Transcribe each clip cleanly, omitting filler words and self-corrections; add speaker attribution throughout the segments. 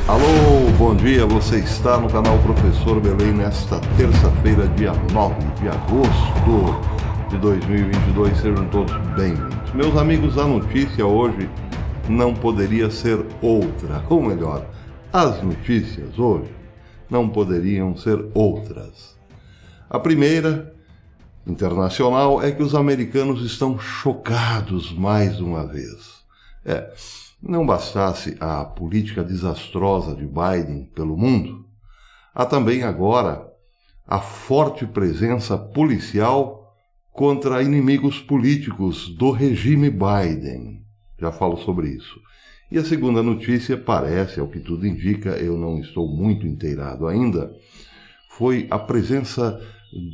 Speaker 1: Alô, bom dia, você está no canal Professor Belém nesta terça-feira, dia 9 de agosto de 2022, sejam todos bem-vindos. Meus amigos, a notícia hoje não poderia ser outra, ou melhor, as notícias hoje não poderiam ser outras. A primeira, internacional, é que os americanos estão chocados mais uma vez. Não bastasse a política desastrosa de Biden pelo mundo, há também agora a forte presença policial contra inimigos políticos do regime Biden. Já falo sobre isso. E a segunda notícia parece, ao que tudo indica, eu não estou muito inteirado ainda, foi a presença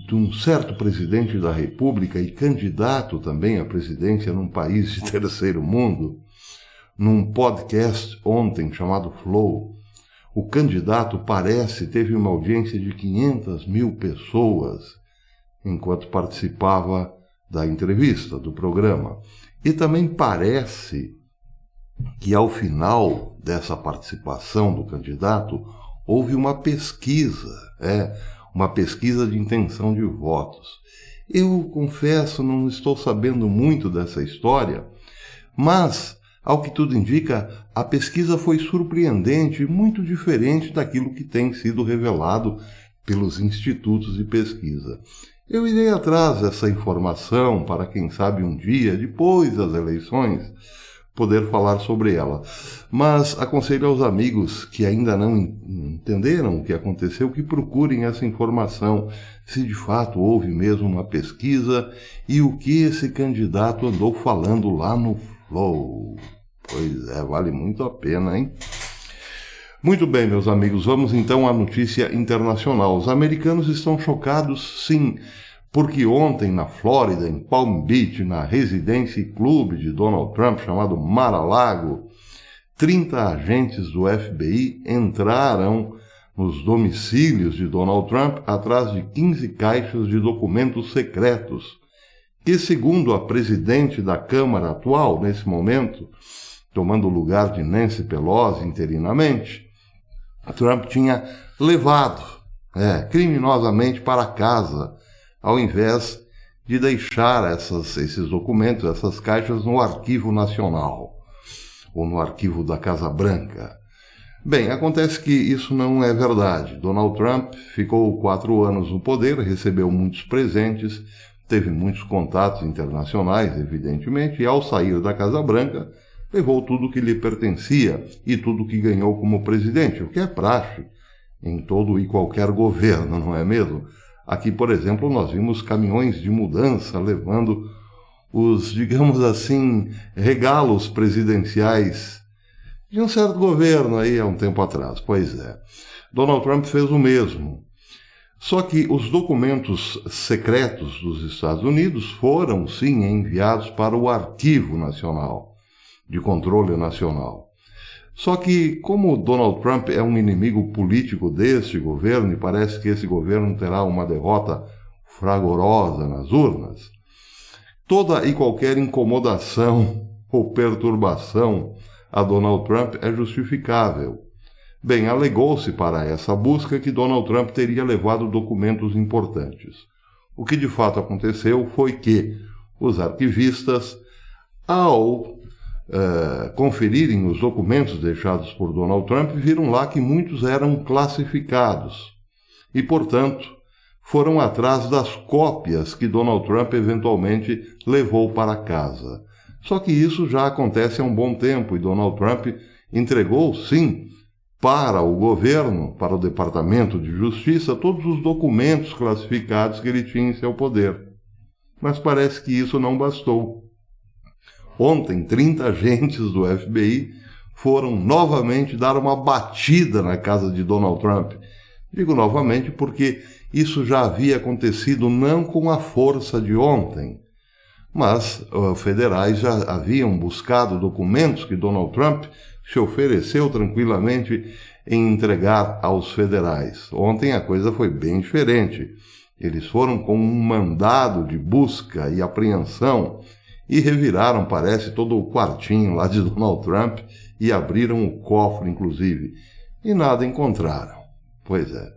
Speaker 1: de um certo presidente da República e candidato também à presidência num país de terceiro mundo. Num podcast ontem chamado Flow, o candidato teve uma audiência de 500 mil pessoas enquanto participava da entrevista, do programa. E também parece que ao final dessa participação do candidato houve uma pesquisa de intenção de votos. Eu confesso, não estou sabendo muito dessa história, mas ao que tudo indica, a pesquisa foi surpreendente e muito diferente daquilo que tem sido revelado pelos institutos de pesquisa. Eu irei atrás dessa informação para, quem sabe, um dia, depois das eleições, poder falar sobre ela. Mas aconselho aos amigos que ainda não entenderam o que aconteceu, que procurem essa informação, se de fato houve mesmo uma pesquisa e o que esse candidato andou falando lá no Flow. Pois é, vale muito a pena, hein? Muito bem, meus amigos, vamos então à notícia internacional. Os americanos estão chocados, sim, porque ontem na Flórida, em Palm Beach, na residência e clube de Donald Trump, chamado Mar-a-Lago, 30 agentes do FBI entraram nos domicílios de Donald Trump atrás de 15 caixas de documentos secretos, que, segundo a presidente da Câmara atual, nesse momento, tomando o lugar de Nancy Pelosi interinamente, Trump tinha levado criminosamente para casa, ao invés de deixar esses documentos, essas caixas no Arquivo Nacional, ou no Arquivo da Casa Branca. Bem, acontece que isso não é verdade. Donald Trump ficou 4 anos no poder, recebeu muitos presentes, teve muitos contatos internacionais, evidentemente, e ao sair da Casa Branca, levou tudo que lhe pertencia e tudo que ganhou como presidente, o que é praxe em todo e qualquer governo, não é mesmo? Aqui, por exemplo, nós vimos caminhões de mudança levando os, digamos assim, regalos presidenciais de um certo governo aí há um tempo atrás. Pois é, Donald Trump fez o mesmo. Só que os documentos secretos dos Estados Unidos foram, sim, enviados para o Arquivo Nacional, de Controle Nacional. Só que, como Donald Trump é um inimigo político deste governo, e parece que esse governo terá uma derrota fragorosa nas urnas, toda e qualquer incomodação ou perturbação a Donald Trump é justificável. Bem, alegou-se para essa busca que Donald Trump teria levado documentos importantes. O que de fato aconteceu foi que os arquivistas, ao conferirem os documentos deixados por Donald Trump, viram lá que muitos eram classificados e, portanto, foram atrás das cópias que Donald Trump eventualmente levou para casa. Só que isso já acontece há um bom tempo e Donald Trump entregou, sim, para o governo, para o Departamento de Justiça, todos os documentos classificados que ele tinha em seu poder. Mas parece que isso não bastou. Ontem, 30 agentes do FBI foram novamente dar uma batida na casa de Donald Trump. Digo novamente porque isso já havia acontecido não com a força de ontem, mas federais já haviam buscado documentos que Donald Trump se ofereceu tranquilamente em entregar aos federais. Ontem a coisa foi bem diferente. Eles foram com um mandado de busca e apreensão e reviraram, parece, todo o quartinho lá de Donald Trump e abriram o cofre, inclusive. e nada encontraram. Pois é.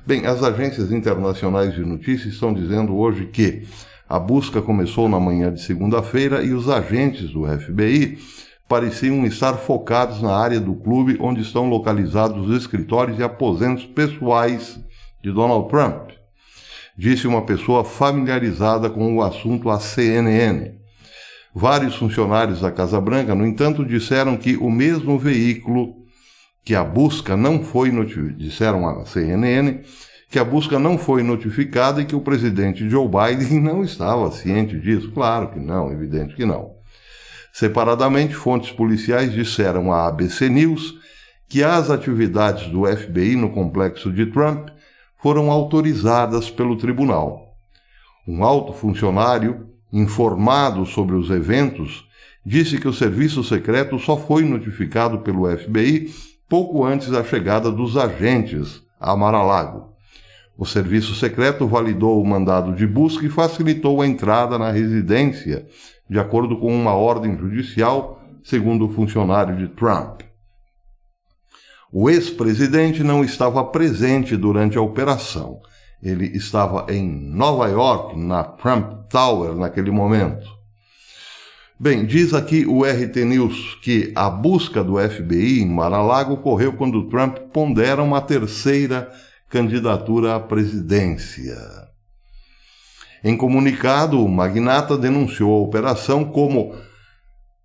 Speaker 1: Bem, as agências internacionais de notícias estão dizendo hoje que a busca começou na manhã de segunda-feira e os agentes do FBI pareciam estar focados na área do clube onde estão localizados os escritórios e aposentos pessoais de Donald Trump, disse uma pessoa familiarizada com o assunto à CNN. Vários funcionários da Casa Branca, no entanto, disseram que o mesmo veículo que a busca não foi disseram à CNN que a busca não foi notificada e que o presidente Joe Biden não estava ciente disso. Claro que não, evidente que não. Separadamente, fontes policiais disseram à ABC News que as atividades do FBI no complexo de Trump foram autorizadas pelo tribunal. Um alto funcionário, informado sobre os eventos, disse que o serviço secreto só foi notificado pelo FBI pouco antes da chegada dos agentes a Mar-a-Lago. O serviço secreto validou o mandado de busca e facilitou a entrada na residência, de acordo com uma ordem judicial, segundo o funcionário de Trump. O ex-presidente não estava presente durante a operação. Ele estava em Nova York, na Trump Tower, naquele momento. Bem, diz aqui o RT News que a busca do FBI em Mar-a-Lago ocorreu quando Trump pondera uma terceira candidatura à presidência. Em comunicado, o magnata denunciou a operação como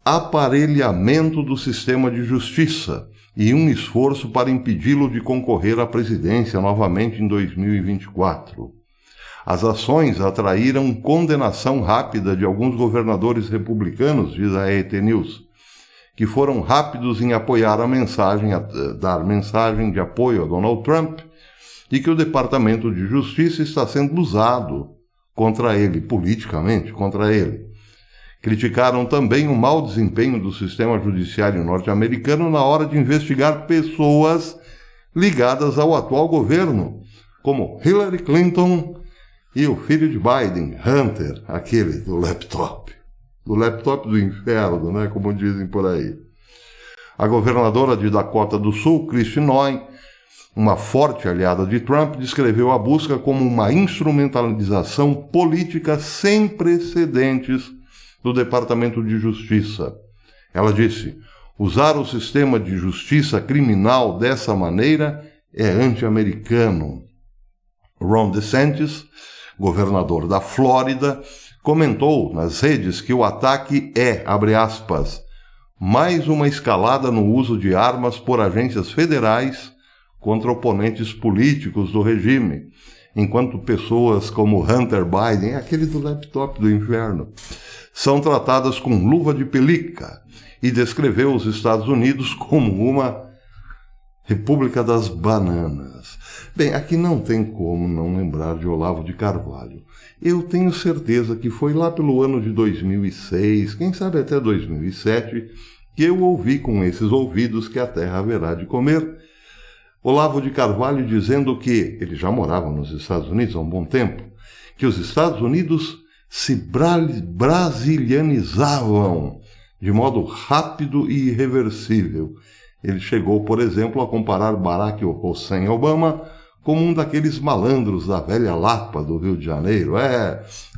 Speaker 1: aparelhamento do sistema de justiça e um esforço para impedi-lo de concorrer à presidência novamente em 2024. As ações atraíram condenação rápida de alguns governadores republicanos, diz a RT News, que foram rápidos em apoiar dar mensagem de apoio a Donald Trump e que o Departamento de Justiça está sendo usado contra ele, politicamente contra ele. Criticaram também o mau desempenho do sistema judiciário norte-americano na hora de investigar pessoas ligadas ao atual governo, como Hillary Clinton e o filho de Biden, Hunter, aquele do laptop do inferno, né, como dizem por aí. A governadora de Dakota do Sul, Kristi Noem, uma forte aliada de Trump, descreveu a busca como uma instrumentalização política sem precedentes do Departamento de Justiça. Ela disse: usar o sistema de justiça criminal dessa maneira é anti-americano. Ron DeSantis, governador da Flórida, comentou nas redes que o ataque é, abre aspas, mais uma escalada no uso de armas por agências federais contra oponentes políticos do regime, enquanto pessoas como Hunter Biden, aquele do laptop do inferno, são tratadas com luva de pelica, e descreveu os Estados Unidos como uma República das Bananas. Bem, aqui não tem como não lembrar de Olavo de Carvalho. Eu tenho certeza que foi lá pelo ano de 2006, quem sabe até 2007, que eu ouvi com esses ouvidos que a terra haverá de comer. Olavo de Carvalho dizendo que, ele já morava nos Estados Unidos há um bom tempo, que os Estados Unidos se brasilianizavam de modo rápido e irreversível. Ele chegou, por exemplo, a comparar Barack Hussein Obama como um daqueles malandros da velha Lapa do Rio de Janeiro.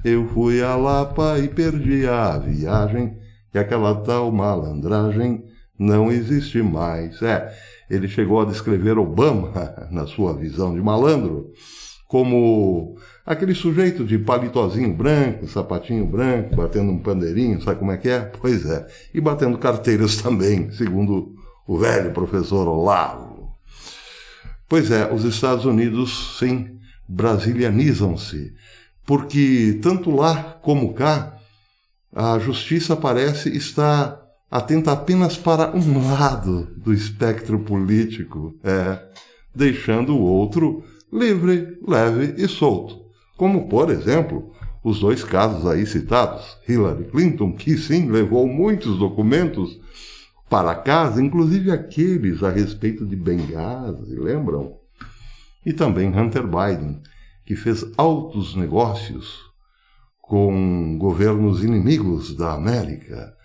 Speaker 1: Eu fui à Lapa e perdi a viagem, e aquela tal malandragem não existe mais. Ele chegou a descrever Obama, na sua visão de malandro, como aquele sujeito de palitozinho branco, sapatinho branco, batendo um pandeirinho, sabe como é que é? Pois é, e batendo carteiras também, segundo o velho professor Olavo. Pois é, os Estados Unidos, sim, brasilianizam-se, porque tanto lá como cá, a justiça parece estar atenta apenas para um lado do espectro político, deixando o outro livre, leve e solto. Como, por exemplo, os dois casos aí citados, Hillary Clinton, que sim, levou muitos documentos para casa, inclusive aqueles a respeito de Benghazi, lembram? E também Hunter Biden, que fez altos negócios com governos inimigos da América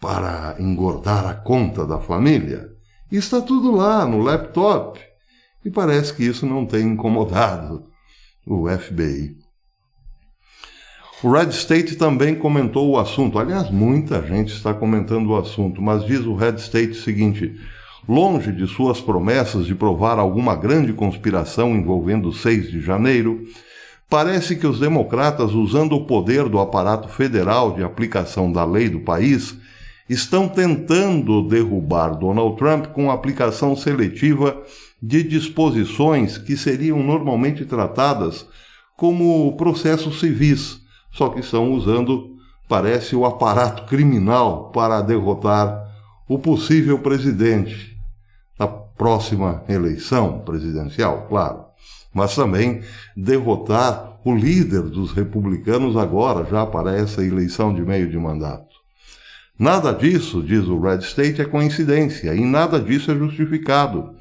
Speaker 1: para engordar a conta da família E está tudo lá no laptop. E parece que isso não tem incomodado o FBI. O Red State também comentou o assunto. Aliás, muita gente está comentando o assunto, mas diz o Red State o seguinte: longe de suas promessas de provar alguma grande conspiração envolvendo o 6 de janeiro, parece que os democratas, usando o poder do aparato federal de aplicação da lei do país, estão tentando derrubar Donald Trump com a aplicação seletiva de disposições que seriam normalmente tratadas como processos civis, só que estão usando, parece, o aparato criminal para derrotar o possível presidente na próxima eleição presidencial, claro, mas também derrotar o líder dos republicanos agora, já para essa eleição de meio de mandato. Nada disso, diz o Red State, é coincidência, e nada disso é justificado.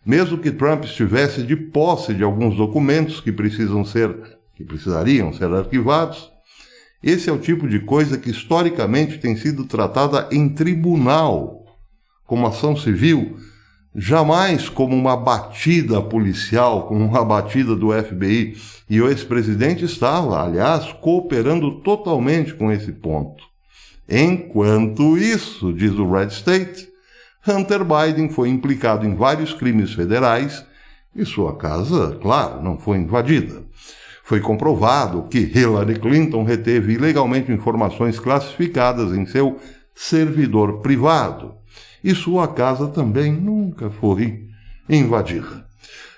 Speaker 1: Mesmo que Trump estivesse de posse de alguns documentos que precisariam ser arquivados, esse é o tipo de coisa que historicamente tem sido tratada em tribunal, como ação civil, jamais como uma batida policial, como uma batida do FBI. E o ex-presidente estava, aliás, cooperando totalmente com esse ponto. Enquanto isso, diz o Red State, Hunter Biden foi implicado em vários crimes federais e sua casa, claro, não foi invadida. Foi comprovado que Hillary Clinton reteve ilegalmente informações classificadas em seu servidor privado e sua casa também nunca foi invadida.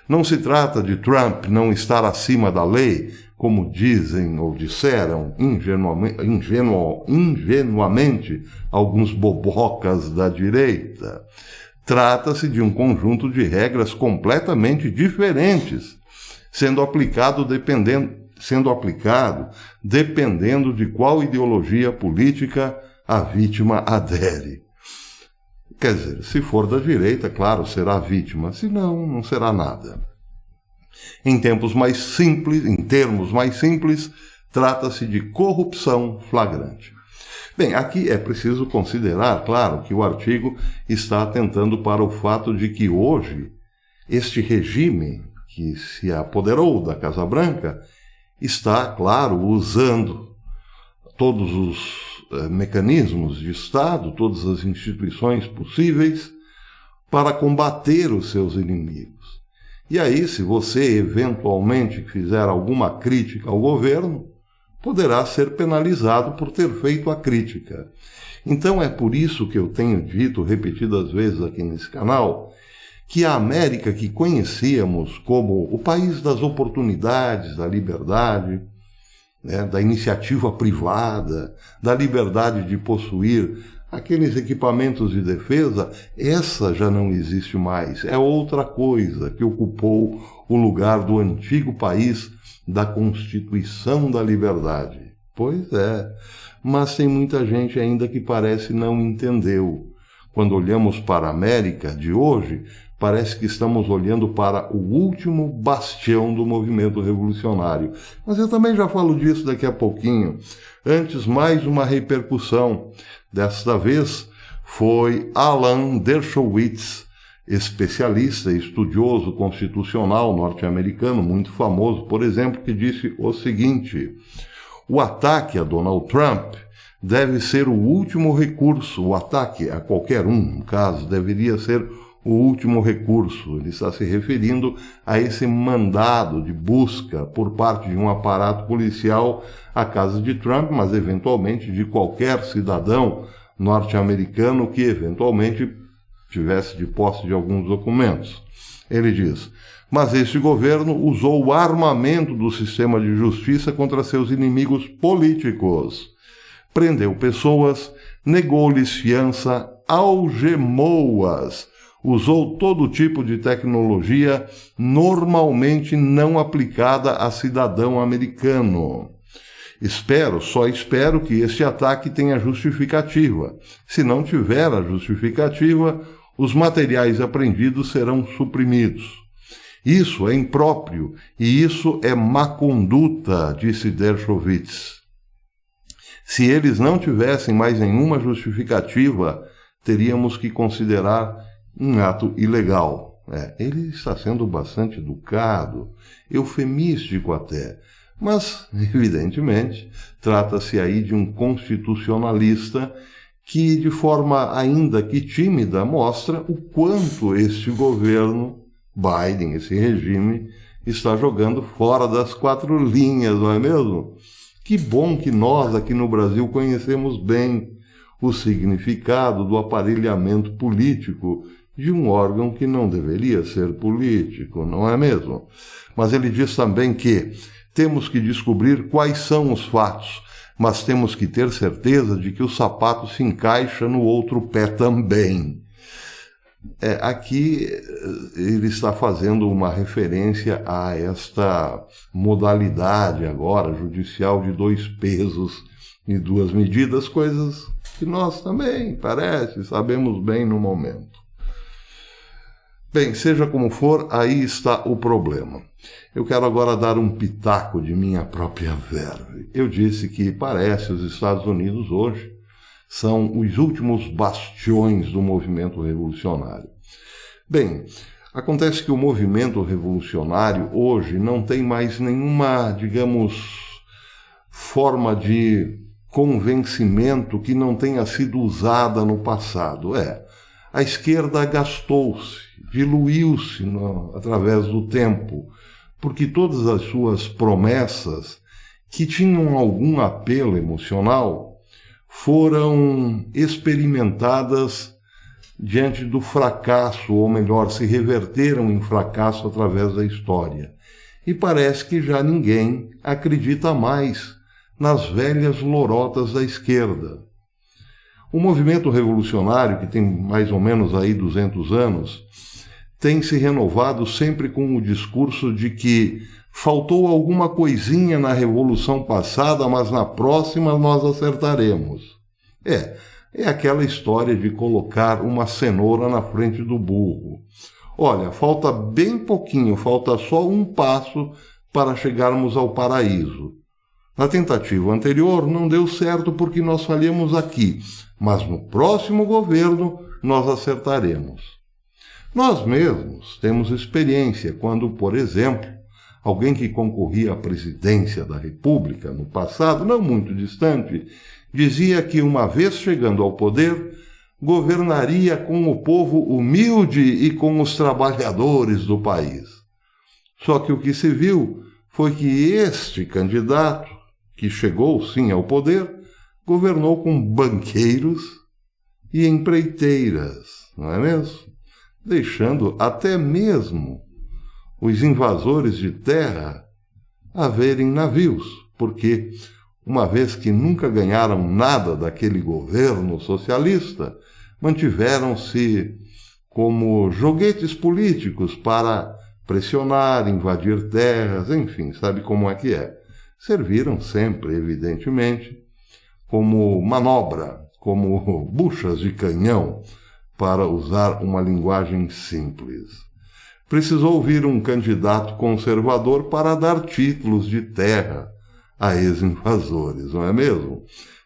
Speaker 1: Não se trata de Trump não estar acima da lei, como dizem ou disseram ingenuamente alguns bobocas da direita. Trata-se de um conjunto de regras completamente diferentes, sendo aplicado dependendo de qual ideologia política a vítima adere. Quer dizer, se for da direita, claro, será vítima, se não, não será nada. Em termos mais simples, trata-se de corrupção flagrante. Bem, aqui é preciso considerar, claro, que o artigo está atentando para o fato de que hoje este regime que se apoderou da Casa Branca está, claro, usando todos os mecanismos de Estado, todas as instituições possíveis para combater os seus inimigos. E aí, se você eventualmente fizer alguma crítica ao governo, poderá ser penalizado por ter feito a crítica. Então é por isso que eu tenho dito repetidas vezes aqui nesse canal que a América que conhecíamos como o país das oportunidades, da liberdade, da iniciativa privada, da liberdade de possuir aqueles equipamentos de defesa, essa já não existe mais. É outra coisa que ocupou o lugar do antigo país da Constituição da Liberdade. Pois é, mas tem muita gente ainda que parece não entendeu. Quando olhamos para a América de hoje, parece que estamos olhando para o último bastião do movimento revolucionário. Mas eu também já falo disso daqui a pouquinho. Antes, mais uma repercussão. Desta vez foi Alan Dershowitz, especialista e estudioso constitucional norte-americano, muito famoso, por exemplo, que disse o seguinte: o ataque a Donald Trump deve ser o último recurso, o ataque a qualquer um, no caso, deveria ser o último recurso. Ele está se referindo a esse mandado de busca por parte de um aparato policial à casa de Trump, mas eventualmente de qualquer cidadão norte-americano que eventualmente tivesse de posse de alguns documentos. Ele diz: mas este governo usou o armamento do sistema de justiça contra seus inimigos políticos. Prendeu pessoas, negou-lhes fiança, algemou-as, usou todo tipo de tecnologia normalmente não aplicada a cidadão americano. Só espero que este ataque tenha justificativa. Se não tiver a justificativa, os materiais apreendidos serão suprimidos. Isso é impróprio e isso é má conduta, disse Dershowitz. Se eles não tivessem mais nenhuma justificativa, teríamos que considerar um ato ilegal. Ele está sendo bastante educado, eufemístico até, mas, evidentemente, trata-se aí de um constitucionalista que, de forma ainda que tímida, mostra o quanto este governo, Biden, esse regime, está jogando fora das quatro linhas, não é mesmo? Que bom que nós aqui no Brasil conhecemos bem o significado do aparelhamento político de um órgão que não deveria ser político, não é mesmo? Mas ele diz também que temos que descobrir quais são os fatos, mas temos que ter certeza de que o sapato se encaixa no outro pé também. Aqui ele está fazendo uma referência a esta modalidade agora judicial de 2 pesos e 2 medidas, coisas que nós também, parece, sabemos bem no momento. Bem, seja como for, aí está o problema. Eu quero agora dar um pitaco de minha própria verve. Eu disse que parece os Estados Unidos hoje são os últimos bastiões do movimento revolucionário. Bem, acontece que o movimento revolucionário hoje não tem mais nenhuma, digamos, forma de convencimento que não tenha sido usada no passado. A esquerda gastou-se, diluiu-se através do tempo, porque todas as suas promessas, que tinham algum apelo emocional, foram experimentadas diante do fracasso, ou melhor, se reverteram em fracasso através da história. E parece que já ninguém acredita mais nas velhas lorotas da esquerda. O movimento revolucionário, que tem mais ou menos aí 200 anos, tem se renovado sempre com o discurso de que faltou alguma coisinha na revolução passada, mas na próxima nós acertaremos. É aquela história de colocar uma cenoura na frente do burro. Olha, falta bem pouquinho, falta só um passo para chegarmos ao paraíso. Na tentativa anterior não deu certo porque nós falhamos aqui, mas no próximo governo nós acertaremos. Nós mesmos temos experiência quando, por exemplo, alguém que concorria à presidência da República no passado, não muito distante, dizia que uma vez chegando ao poder, governaria com o povo humilde e com os trabalhadores do país. Só que o que se viu foi que este candidato, que chegou sim ao poder, governou com banqueiros e empreiteiras, não é mesmo? Deixando até mesmo os invasores de terra a verem navios, porque, uma vez que nunca ganharam nada daquele governo socialista, mantiveram-se como joguetes políticos para pressionar, invadir terras, enfim, sabe como é que é. Serviram sempre, evidentemente, como manobra, como buchas de canhão, para usar uma linguagem simples. Precisou vir um candidato conservador para dar títulos de terra a ex-invasores, não é mesmo?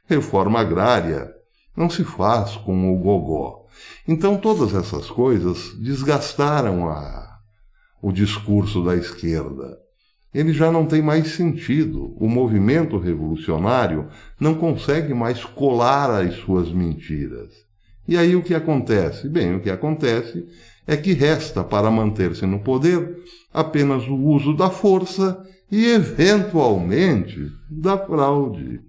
Speaker 1: Reforma agrária não se faz com o gogó. Então todas essas coisas desgastaram o discurso da esquerda. Ele já não tem mais sentido. O movimento revolucionário não consegue mais colar as suas mentiras. E aí o que acontece? Bem, o que acontece é que resta para manter-se no poder apenas o uso da força e, eventualmente, da fraude.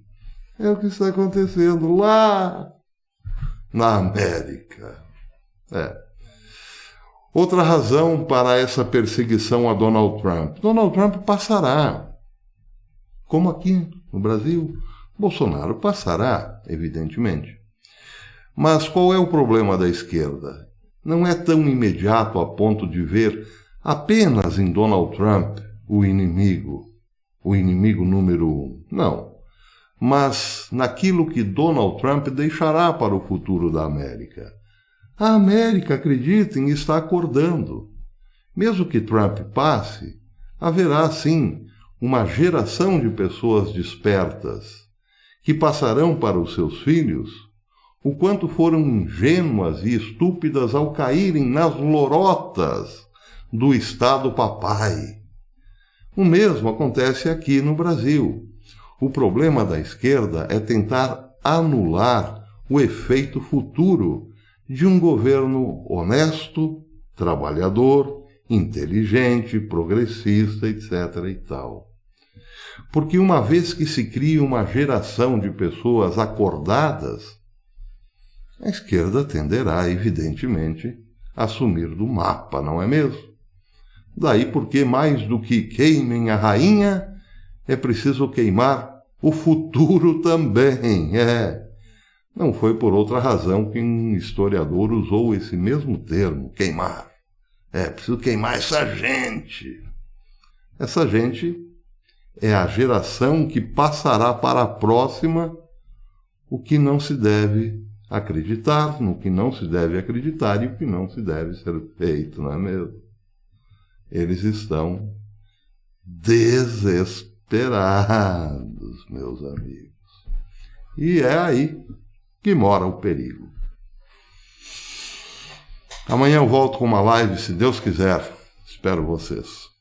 Speaker 1: É o que está acontecendo lá na América. Outra razão para essa perseguição a Donald Trump. Donald Trump passará. Como aqui no Brasil, Bolsonaro passará, evidentemente. Mas qual é o problema da esquerda? Não é tão imediato a ponto de ver apenas em Donald Trump o inimigo número 1. Não. Mas naquilo que Donald Trump deixará para o futuro da América. A América, acreditem, está acordando. Mesmo que Trump passe, haverá, sim, uma geração de pessoas despertas que passarão para os seus filhos o quanto foram ingênuas e estúpidas ao caírem nas lorotas do Estado papai. O mesmo acontece aqui no Brasil. O problema da esquerda é tentar anular o efeito futuro de um governo honesto, trabalhador, inteligente, progressista, etc. e tal. Porque uma vez que se cria uma geração de pessoas acordadas, a esquerda tenderá, evidentemente, a sumir do mapa, não é mesmo? Daí porque mais do que queimem a rainha, é preciso queimar o futuro também, Não foi por outra razão que um historiador usou esse mesmo termo, queimar. Preciso queimar essa gente. Essa gente é a geração que passará para a próxima o que não se deve acreditar, no que não se deve acreditar e o que não se deve ser feito, não é mesmo? Eles estão desesperados, meus amigos. E é aí que mora o perigo. Amanhã eu volto com uma live, se Deus quiser. Espero vocês.